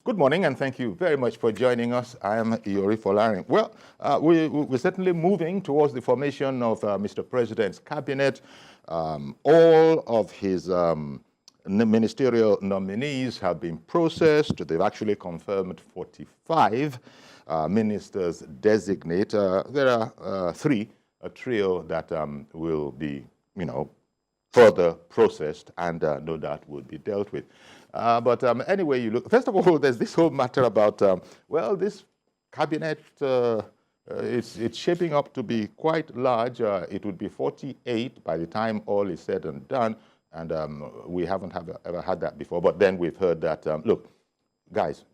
Good morning, and thank you very much for joining us. I am Yori Folarin. Well, we're certainly moving towards the formation of Mr. President's cabinet. All of his ministerial nominees have been processed. They've actually confirmed 45 ministers designate. There are three, a trio that will be, further processed and no doubt will be dealt with. But anyway, you look, first of all, there's this whole matter about, well, this cabinet, it's shaping up to be quite large. It would be 48 by the time all is said and done. And we haven't ever had that before. But then we've heard that, look, guys,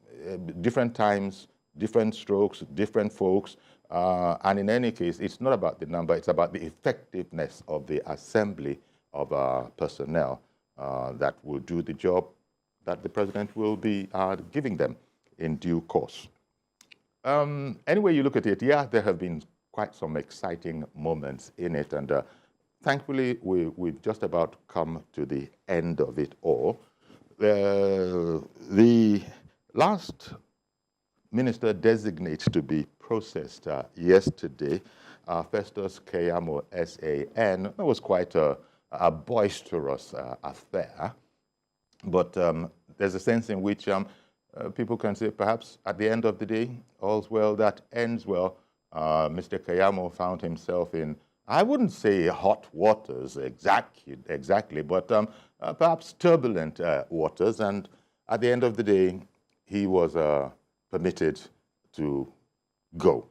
different times, different strokes, different folks. And in any case, it's not about the number. It's about the effectiveness of the assembly of personnel that will do the job that the president will be giving them in due course. Anyway you look at it, yeah, there have been quite some exciting moments in it, and thankfully we've just about come to the end of it all. The last minister designate to be processed yesterday, Festus Keyamo SAN, it was quite a boisterous affair. But there's a sense in which people can say, perhaps at the end of the day, all's well that ends well. Mr. Keyamo found himself in, I wouldn't say hot waters exactly, but perhaps turbulent waters. And at the end of the day, he was permitted to go.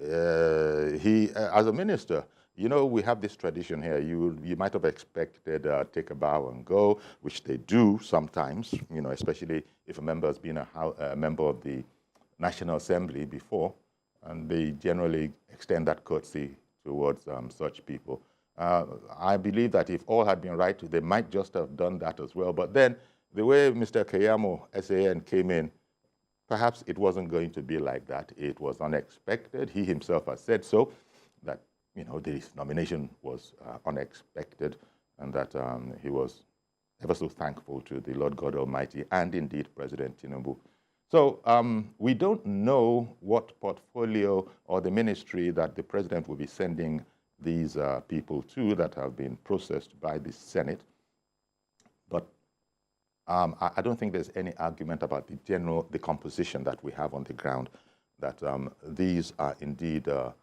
As a minister, we have this tradition here. You might have expected take a bow and go, which they do sometimes, especially if a member has been a member of the National Assembly before, and they generally extend that courtesy towards such people. I believe that if all had been right, they might just have done that as well. But then the way Mr. Keyamo SAN came in, perhaps it wasn't going to be like that. It was unexpected. He himself has said so, that this nomination was unexpected, and that he was ever so thankful to the Lord God Almighty and indeed President Tinubu. So we don't know what portfolio or the ministry that the president will be sending these people to that have been processed by the Senate. But I don't think there's any argument about the composition that we have on the ground, that these are indeed a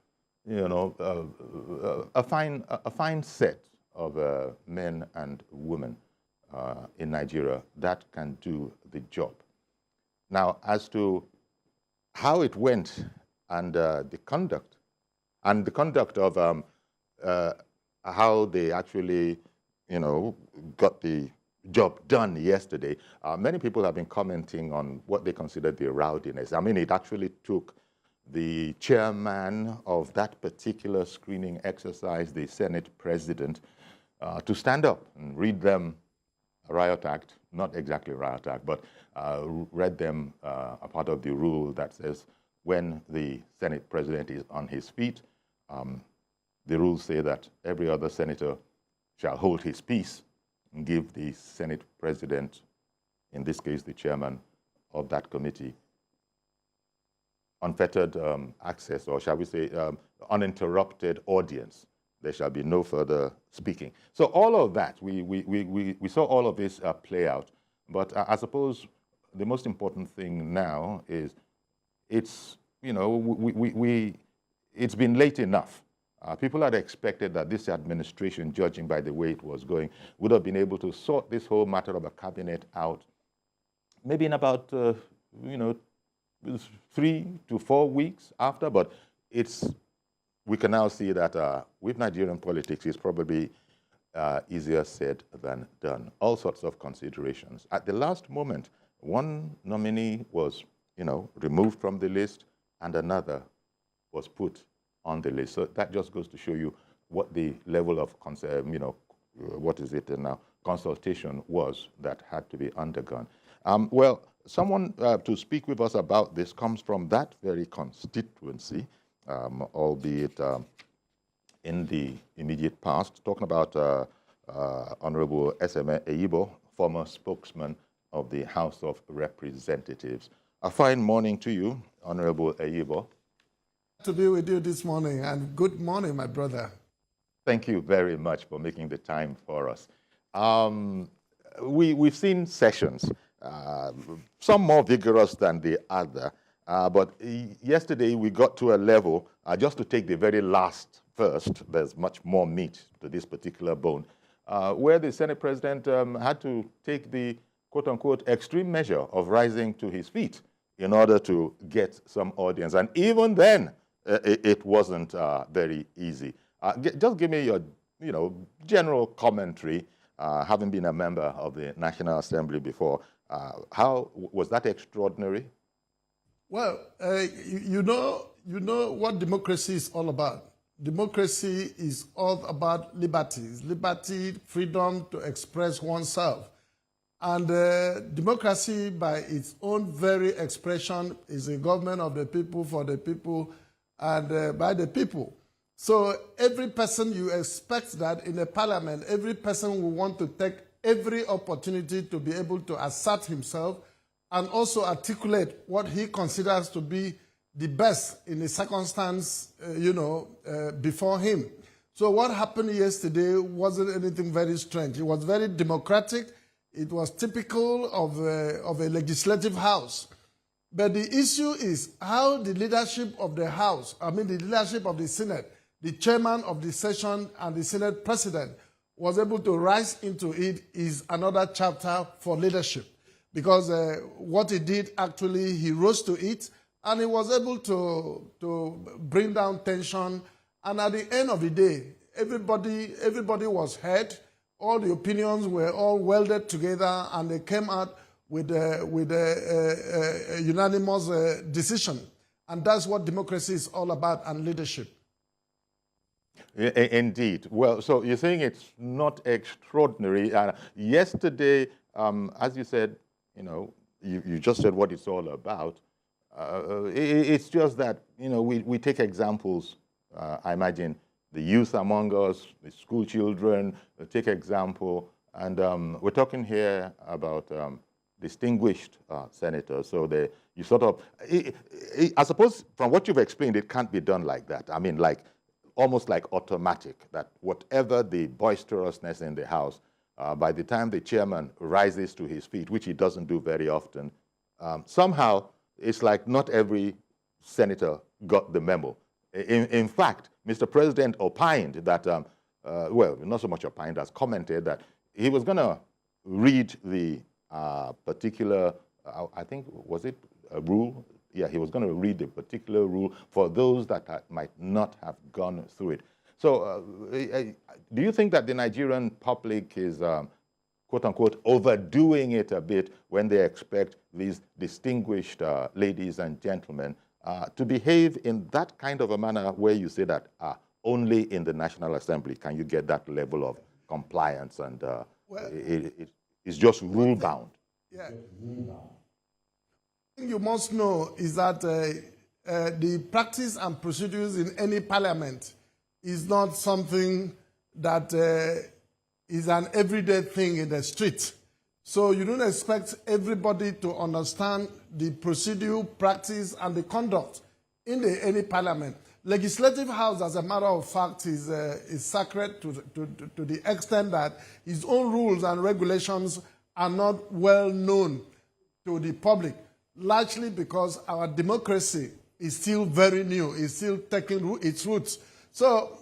fine set of men and women in Nigeria that can do the job. Now, as to how it went and the conduct of how they actually, got the job done yesterday, many people have been commenting on what they consider the rowdiness. I mean, it actually took the chairman of that particular screening exercise, the Senate president, to stand up and read them a riot act, not exactly a riot act, but read them a part of the rule that says when the Senate president is on his feet, the rules say that every other senator shall hold his peace and give the Senate president, in this case the chairman of that committee, unfettered access, or shall we say uninterrupted audience. There shall be no further speaking. So all of that, we saw all of this play out. But I suppose the most important thing now is it's, it's been late enough. People had expected that this administration, judging by the way it was going, would have been able to sort this whole matter of a cabinet out maybe in about, 3 to 4 weeks after, but we can now see that with Nigerian politics, it's probably easier said than done. All sorts of considerations. At the last moment, one nominee was, removed from the list, and another was put on the list. So that just goes to show you what the level of, consultation was that had to be undergone. Well, someone to speak with us about this comes from that very constituency, albeit in the immediate past, talking about Honorable Eseme Eyiboh, former spokesman of the House of Representatives. A fine morning to you, Honorable Eyiboh. To be with you this morning, and good morning, my brother. Thank you very much for making the time for us. We've seen sessions, some more vigorous than the other, but yesterday we got to a level, just to take the very last first, there's much more meat to this particular bone, where the Senate President had to take the quote-unquote extreme measure of rising to his feet in order to get some audience. And even then, it wasn't very easy. Just give me your, general commentary, having been a member of the National Assembly before. How was that extraordinary? Well, you know what democracy is all about. Democracy is all about liberties, liberty, freedom to express oneself. And democracy, by its own very expression, is a government of the people, for the people, and by the people. So every person, you expect that in a parliament, every person will want to take every opportunity to be able to assert himself and also articulate what he considers to be the best in the circumstance, before him. So what happened yesterday wasn't anything very strange. It was very democratic. It was typical of a legislative house. But the issue is how the leadership of the House, the leadership of the Senate, the chairman of the session and the Senate president was able to rise into it is another chapter for leadership. Because what he did, actually, he rose to it, and he was able to bring down tension. And at the end of the day, everybody was heard. All the opinions were all welded together, and they came out with a unanimous decision. And that's what democracy is all about, and leadership. Indeed. Well, so you're saying it's not extraordinary. Yesterday, as you said, you just said what it's all about. It's just that, we take examples, I imagine, the youth among us, the school children, take example, and we're talking here about distinguished senators. So you sort of, I suppose from what you've explained, it can't be done like that. Almost like automatic, that whatever the boisterousness in the House, by the time the chairman rises to his feet, which he doesn't do very often, somehow it's like not every senator got the memo. In fact, Mr. President opined that, well, not so much opined as commented that he was going to read the particular, I think, was it a rule? Yeah, he was going to read the particular rule for those that might not have gone through it. So do you think that the Nigerian public is, quote-unquote, overdoing it a bit when they expect these distinguished ladies and gentlemen to behave in that kind of a manner where you say that only in the National Assembly can you get that level of compliance, and it's just rule-bound? Yeah. The thing you must know is that the practice and procedures in any parliament is not something that is an everyday thing in the street. So you don't expect everybody to understand the procedure, practice, and the conduct in any parliament. Legislative House, as a matter of fact, is sacred to the extent that its own rules and regulations are not well known to the public, largely because our democracy is still very new, is still taking its roots. So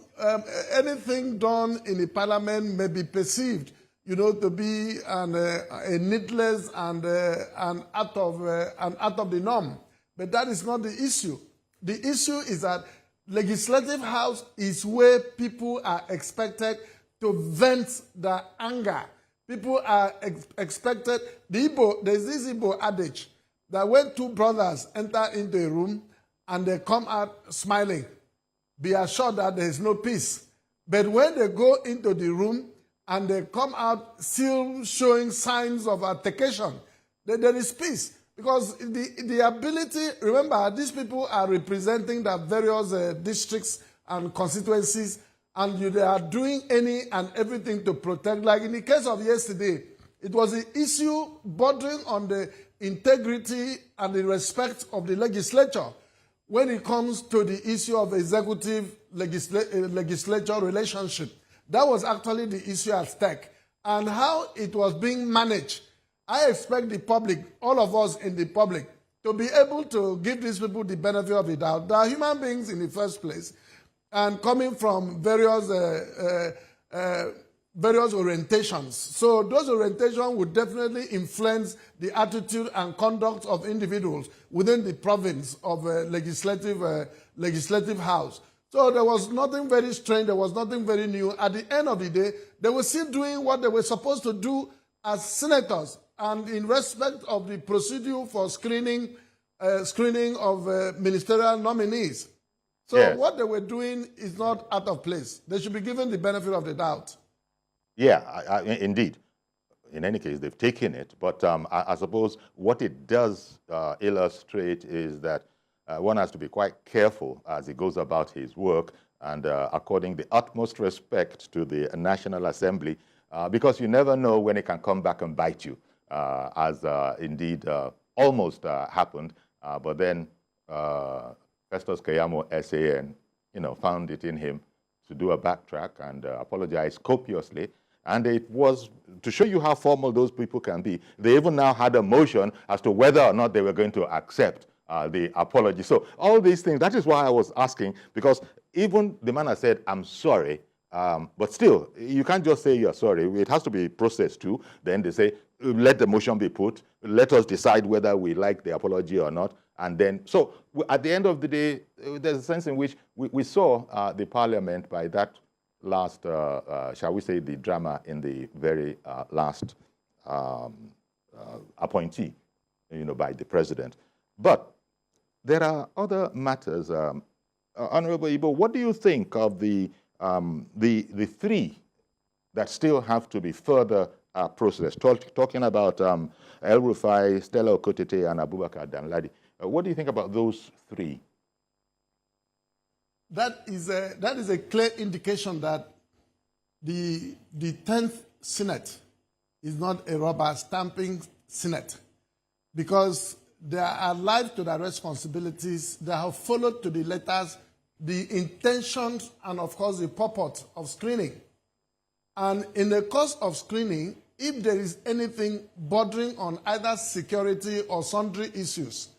anything done in the parliament may be perceived, to be a needless and out of the norm. But that is not the issue. The issue is that Legislative House is where people are expected to vent their anger. People are expected. There's this Igbo adage that when two brothers enter into a room and they come out smiling, be assured that there is no peace. But when they go into the room and they come out still showing signs of altercation, then there is peace. Because the ability, remember, these people are representing the various districts and constituencies, and they are doing any and everything to protect. Like in the case of yesterday, it was an issue bordering on the integrity and the respect of the legislature when it comes to the issue of executive legislature relationship. That was actually the issue at stake. And how it was being managed, I expect the public, all of us in the public, to be able to give these people the benefit of the doubt. They are human beings in the first place, and coming from various orientations. So those orientations would definitely influence the attitude and conduct of individuals within the province of legislative house. So there was nothing very strange, there was nothing very new. At the end of the day, they were still doing what they were supposed to do as senators, and in respect of the procedure for screening of ministerial nominees. So yes. What they were doing is not out of place. They should be given the benefit of the doubt. Yeah, indeed. In any case, they've taken it. But I suppose what it does illustrate is that one has to be quite careful as he goes about his work and according the utmost respect to the National Assembly, because you never know when it can come back and bite you, as indeed almost happened. But then Festus Keyamo SAN, found it in him to do a backtrack and apologize copiously. And it was, to show you how formal those people can be, they even now had a motion as to whether or not they were going to accept the apology. So all these things, that is why I was asking, because even the man has said, I'm sorry, but still, you can't just say you're sorry. It has to be processed too. Then they say, let the motion be put. Let us decide whether we like the apology or not. And then, so at the end of the day, there's a sense in which we saw the parliament by that last, shall we say, the drama in the very last appointee, by the president. But there are other matters. Honorable Eyiboh, what do you think of the three that still have to be further processed? Talking about El Rufai, Stella Okotete, and Abubakar Danladi. What do you think about those three? That is a clear indication that the 10th Senate is not a rubber stamping Senate, because they are alive to their responsibilities. They have followed to the letters the intentions and, of course, the purport of screening. And in the course of screening, if there is anything bordering on either security or sundry issues,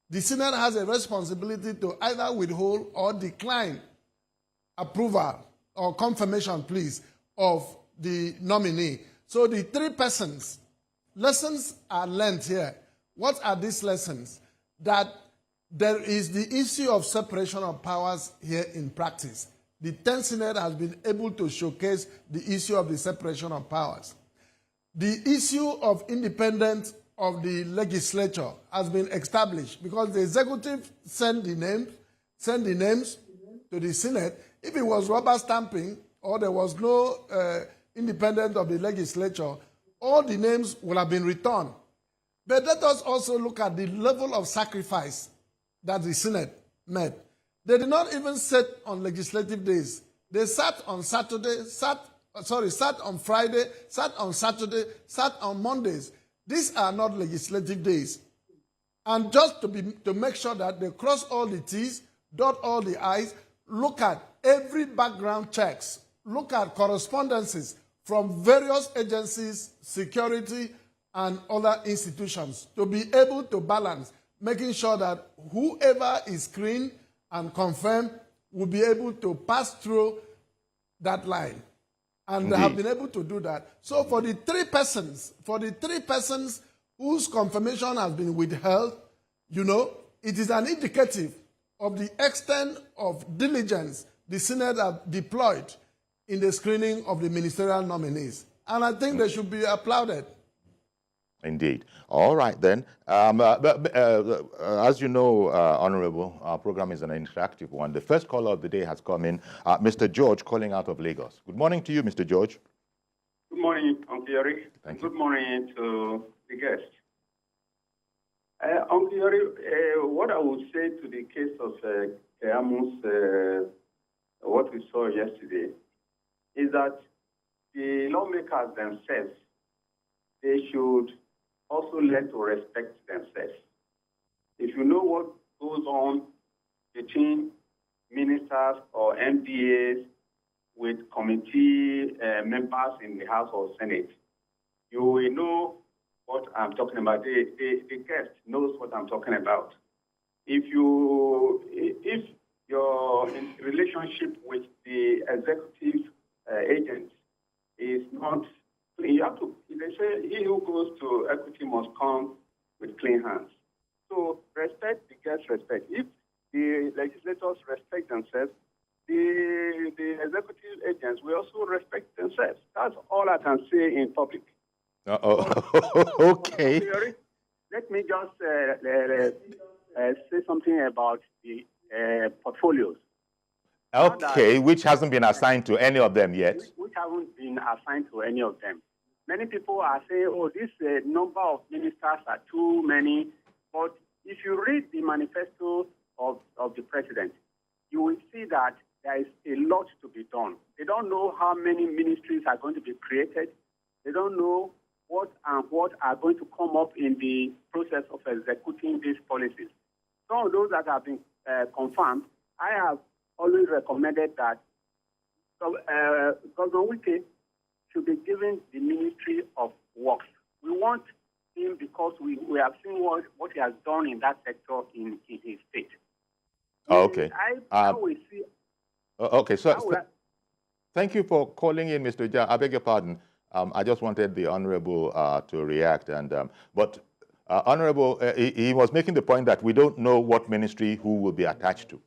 the Senate has a responsibility to either withhold or decline approval or confirmation, please, of the nominee. So the three persons, lessons are learned here. What are these lessons? That there is the issue of separation of powers here in practice. The 10th Senate has been able to showcase the issue of the separation of powers. The issue of independence of the legislature has been established because the executive sent the names to the Senate. If it was rubber stamping or there was no independence of the legislature, all the names would have been returned. But let us also look at the level of sacrifice that the Senate made. They did not even sit on legislative days. They sat on Saturday, sat on Friday, sat on Saturday, sat on Mondays. These are not legislative days. And just to make sure that they cross all the T's, dot all the I's, look at every background checks, look at correspondences from various agencies, security, and other institutions to be able to balance, making sure that whoever is screened and confirmed will be able to pass through that line. And Indeed. They have been able to do that. So for the three persons whose confirmation has been withheld, it is an indicative of the extent of diligence the Senate have deployed in the screening of the ministerial nominees. And I think they should be applauded. Indeed. All right, then. As you know, Honorable, our program is an interactive one. The first caller of the day has come in, Mr. George, calling out of Lagos. Good morning to you, Mr. George. Good morning, Uncle Yori. Thank you. Good morning to the guest. Uncle Yori, what I would say to the case of Keyamo's, what we saw yesterday, is that the lawmakers themselves, they should also learn to respect themselves. If you know what goes on between ministers or MDAs with committee members in the House or Senate, you will know what I'm talking about. The guest knows what I'm talking about. If your relationship with the executive agent is not clean, you have to, they say, he who goes to equity must come with clean hands. So respect begets respect. If the legislators respect themselves, the executive agents will also respect themselves. That's all I can say in public. Okay. Let me just say something about the portfolios. Okay, which hasn't been assigned to any of them yet. Which haven't been assigned to any of them. Many people are saying, oh, this number of ministers are too many. But if you read the manifesto of the president, you will see that there is a lot to be done. They don't know how many ministries are going to be created. They don't know what are going to come up in the process of executing these policies. Some of those that have been confirmed, I have always recommended that Governor Wike should be given the Ministry of Works. We want him because we have seen what he has done in that sector in his state. Okay. I will see. Okay, so thank you for calling in, Mr. Ja. I beg your pardon. I just wanted the Honorable to react. But Honorable, he was making the point that we don't know what ministry who will be attached to.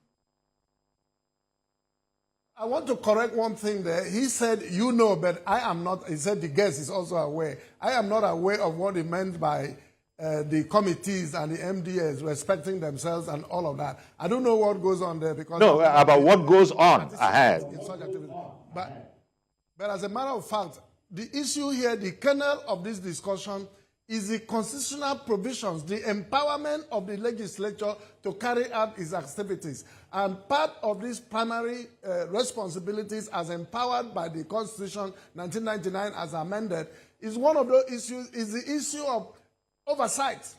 I want to correct one thing there. He said, you know, but I am not. He said the guest is also aware. I am not aware of what he meant by the committees and the MDAs respecting themselves and all of that. I don't know what goes on there because... No, about what goes on ahead. But as a matter of fact, the issue here, the kernel of this discussion is the constitutional provisions, the empowerment of the legislature to carry out its activities. And part of these primary responsibilities as empowered by the Constitution 1999 as amended is one of those issues, is the issue of oversight.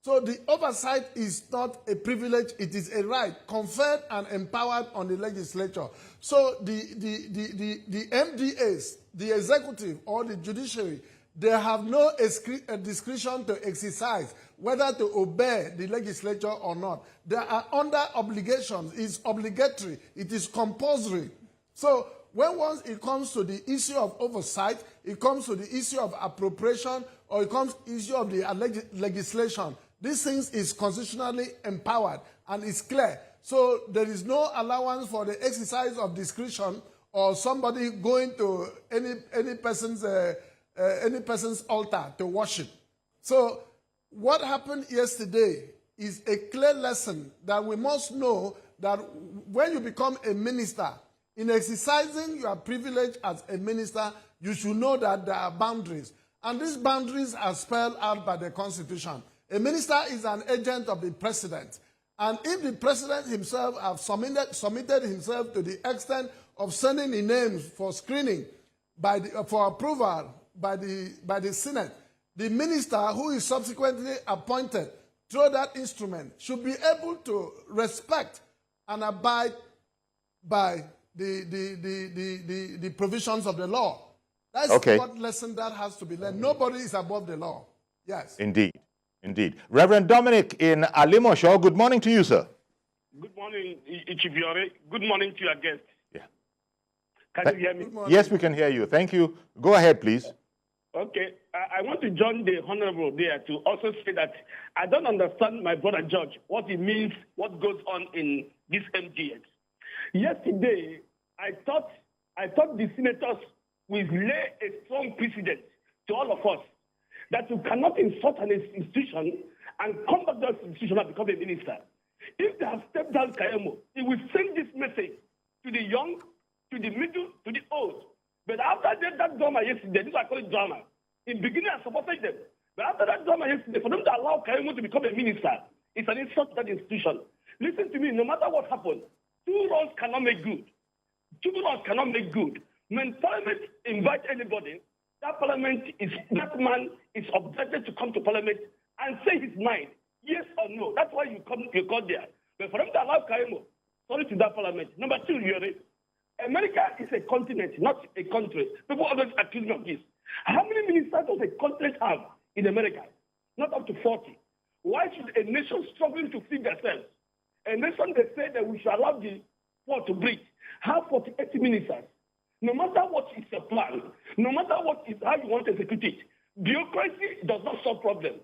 So the oversight is not a privilege, it is a right conferred and empowered on the legislature. So the MDAs, the executive or the judiciary, they have no discretion to exercise whether to obey the legislature or not. They are under obligations. It's obligatory. It is compulsory. So once it comes to the issue of oversight, it comes to the issue of appropriation, or it comes to the issue of the legislation, these things is constitutionally empowered and it's clear. So there is no allowance for the exercise of discretion or somebody going to any person's altar to worship. So what happened yesterday is a clear lesson that we must know that when you become a minister, in exercising your privilege as a minister, you should know that there are boundaries. And these boundaries are spelled out by the Constitution. A minister is an agent of the president. And if the president himself has submitted himself to the extent of sending the names for screening for approval by the Senate, the minister who is subsequently appointed through that instrument should be able to respect and abide by the provisions of the law. That's what lesson that has to be learned. Nobody is above the law. Yes. Indeed. Indeed. Reverend Dominic in Alimosho, good morning to you, sir. Good morning, Chief Yori. Good morning to your guest. Yeah. Can you hear me? Yes, we can hear you. Thank you. Go ahead, please. Okay. I want to join the Honorable there to also say that I don't understand my brother George, what it means, what goes on in this MDS. Yesterday, I thought the senators will lay a strong precedent to all of us that you cannot insult an institution and come back to that institution and become a minister. If they have stepped down Kayamo, it will send this message to the young, to the middle, to the old. But after that drama yesterday, this I call it drama. In the beginning, I supported them. But after that drama yesterday, for them to allow Kayamo to become a minister, it's an insult to that institution. Listen to me, no matter what happens, two wrongs cannot make good. Two wrongs cannot make good. When Parliament invite anybody, that man is obligated to come to parliament and say his mind, yes or no. That's why you got there. But for them to allow Kaimo, sorry to that parliament. Number two, Yori, America is a continent, not a country. People always accuse me of this. How many ministers does a continent have in America? Not up to 40. Why should a nation struggling to feed themselves, a nation they say that we should allow the poor to breathe, have 48 ministers? No matter what is your plan, no matter what is how you want to execute it, bureaucracy does not solve problems.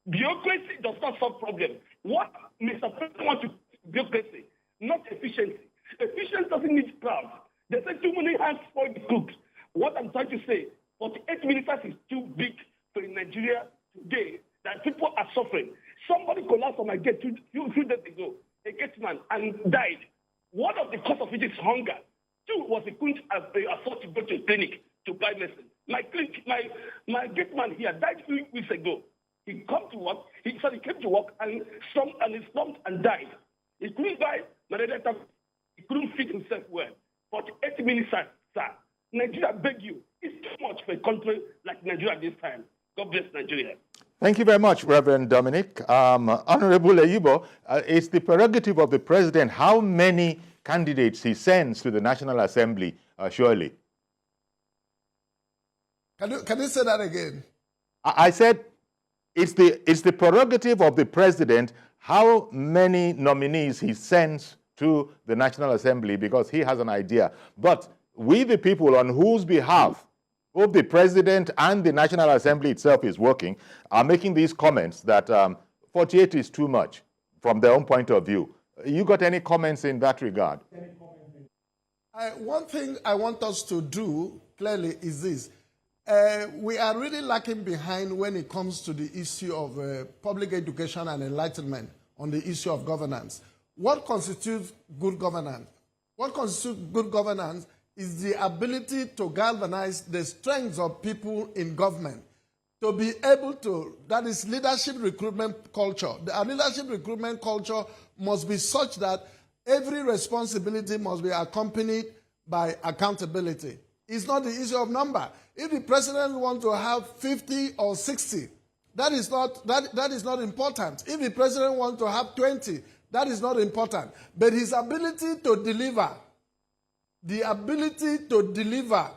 Bureaucracy does not solve problems. What Mr. President wants to bureaucracy, not efficiency. Efficiency doesn't need crowds. They say too many hands for the cooks. What I'm trying to say, 48 ministers is too big for Nigeria today that people are suffering. Somebody collapsed on my gate few days ago, a gate man, and died. One of the cause of it is hunger. Two was he couldn't afford to go to a clinic to buy medicine. My gate man here died 3 weeks ago. He came to work and slumped and died. He couldn't buy malaria tablet. He couldn't feed himself well. 48 ministers, sir. Nigeria, beg you. It's too much for a country like Nigeria this time. God bless Nigeria. Thank you very much, Reverend Dominic. Honorable Eyiboh, it's the prerogative of the president how many candidates he sends to the National Assembly, surely. Can you say that again? I said it's the prerogative of the president how many nominees he sends to the National Assembly because he has an idea. But we, the people on whose behalf both the president and the National Assembly itself is working, are making these comments that 48 is too much from their own point of view. You got any comments in that regard? One thing I want us to do clearly is this. We are really lacking behind when it comes to the issue of public education and enlightenment on the issue of governance. What constitutes good governance? What constitutes good governance is the ability to galvanize the strengths of people in government, to be able to, that is leadership recruitment culture. The leadership recruitment culture must be such that every responsibility must be accompanied by accountability. It's not the issue of number. If the president wants to have 50 or 60, that is not important. If the president wants to have 20, that is not important. But his ability to deliver, the ability to deliver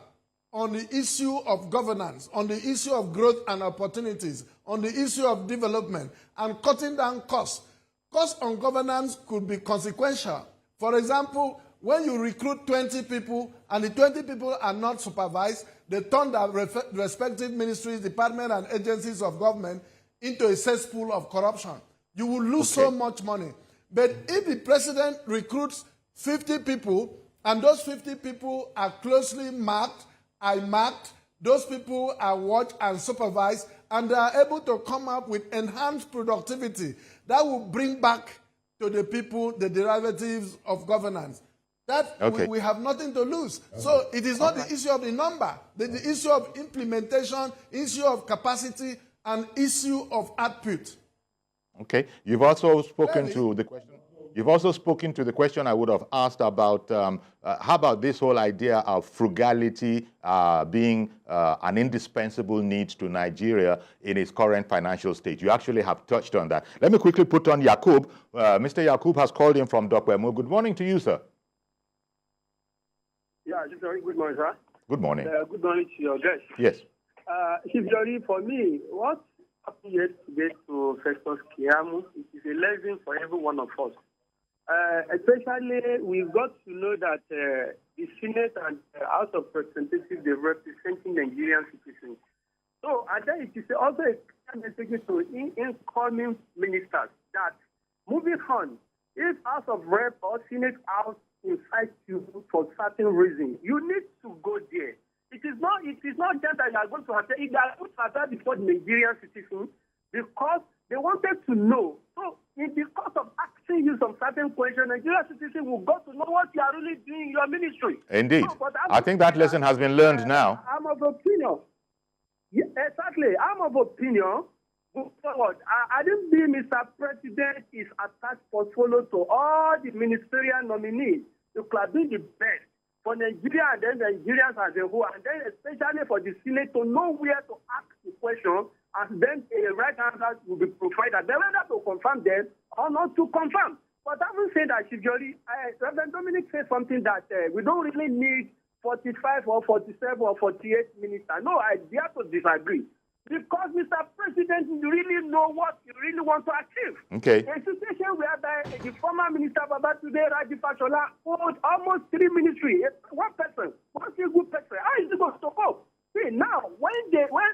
on the issue of governance, on the issue of growth and opportunities, on the issue of development, and cutting down costs. Costs on governance could be consequential. For example, when you recruit 20 people and the 20 people are not supervised, they turn their respective ministries, departments, and agencies of government into a cesspool of corruption. You will lose so much money. But if the president recruits 50 people, and those 50 people are closely marked, eye-marked, those people are watched and supervised, and they are able to come up with enhanced productivity that will bring back to the people the derivatives of governance. That we have nothing to lose. So it is not the issue of the number, but the issue of implementation, issue of capacity, and issue of output. Okay. You've also spoken to the question. You've also spoken to the question I would have asked about how about this whole idea of frugality being an indispensable need to Nigeria in its current financial state. You actually have touched on that. Let me quickly put on Yakub. Mr. Yakub has called in from Dokwemo. Good morning to you, sir. Yeah, good morning, sir. Good morning. Good morning to your guest. Yes. Chief Yori, for me, what happened yesterday to Festus Keyamo, it is a lesson for every one of us. Especially, we've got to know that the Senate and House of Representatives, they're representing Nigerian citizens. So, I think it is also a clear message to incoming ministers that moving on, if House of Rep or Senate House invite you for certain reasons, you need to go there. It is not just that you are going to attend. They are going to attend before the Nigerian citizens because they wanted to know. So, in the course of asking you some certain questions, Nigerian citizens will go to know what you are really doing in your ministry. Indeed. So, I think that lesson has been learned now. I'm of opinion. Yeah, exactly. I'm of opinion. Forward. I didn't believe Mr. President is attached portfolio to all the ministerial nominees. You could have been the best. for Nigeria and then Nigerians as a whole, and then especially for the Senate to know where to ask the question, and then a right answer will be provided. Then whether to confirm them or not to confirm. But having said that, Chief Yori, Reverend Dominic said something that we don't really need 45 or 47 or 48 ministers. No, I dare to disagree. Because, Mr. President, you really know what you really want to achieve. Okay. A situation whereby the former Minister Babatunde Raji Fashola holds almost 3 ministries. One person, one single person. How is it going to go? See, now, when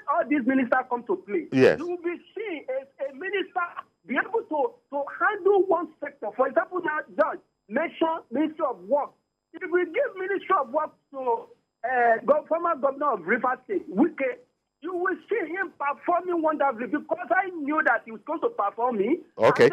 all these ministers come to play, yes, you will be seeing a minister be able to handle one sector. For example, now, Judge, mention Ministry of Work. If we give Ministry of Work to former governor of Rivers State, Wike, you will see him performing wonderfully because I knew that he was going to perform me. Okay.